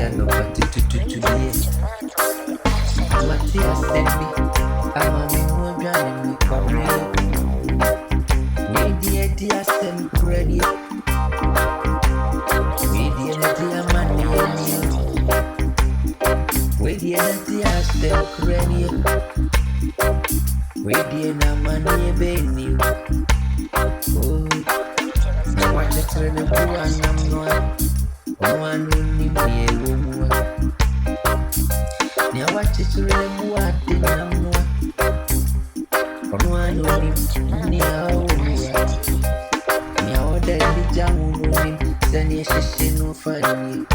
sorry, I know what to Matia send me. I'm a me more driving me for me. Dear, dear, send ready. We dear, dear, money. We dear, dear, send ready. We dear, na money, baby. Oh, I watch it turn the blue and I'm not. One in me, Nya wache chule muate namwa Omwani nia uwa Nya oda ili jamu muni Sani ya sheshe nufani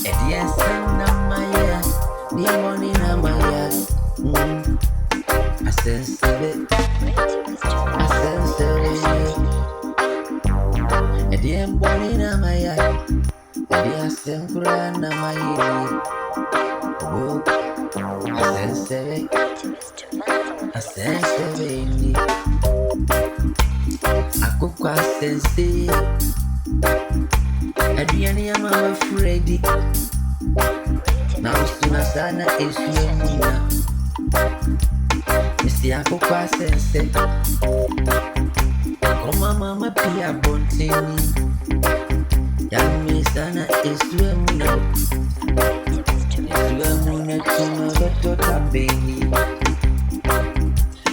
Ediya sana maya Nia moni na maya I sense it. And the embody na my eye. And the assembly na my ear. Oh, I sense it. I sense it. I could quite sense it. And the enemy am afraid. Now soon as I know it's you. Missy Uncle Sense. Come on, Mama, Pia Bontini. Young Miss Anna is swimming. It's swimming to my daughter, baby.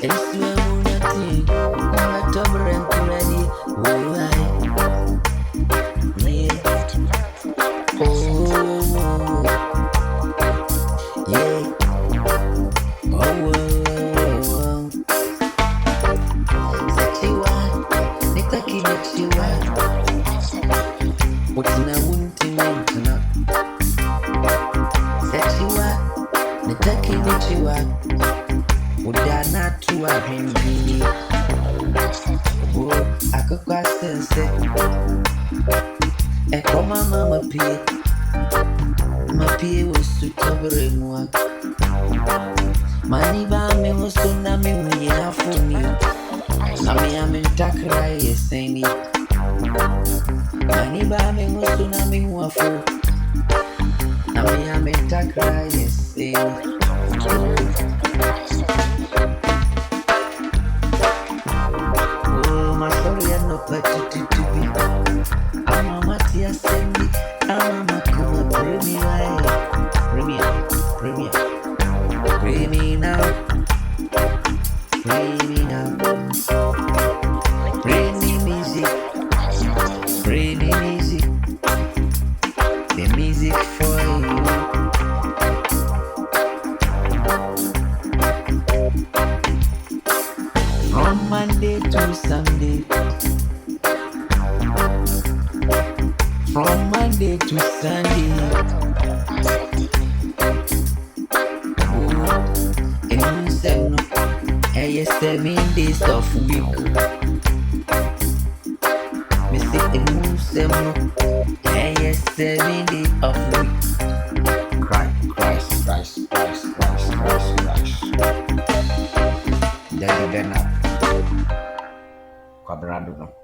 It's swimming to my daughter, and ready. Oh, yeah. What's in a winter now? Set you up, the taking it you up. Would I not to have him be? Oh, I could quite sense it. And call my mama pay. My pay was to cover him work. Money by me was so nammy when you have for me. I'm in Takra, yes, ain't it? Money by me was to name waffle. I'm in Takra, yes, oh, my sorry, I'm not better to be. I'm a Matia send me. I'm a Kuma, bring me now. Bring me music. Bring me music. The music for you. From Monday to Sunday. From Monday to Sunday. Yes, 7 days of week. Me say the move 7. Yes, 7 days of week. Christ. Kwabena Benard. Kwabena Benard.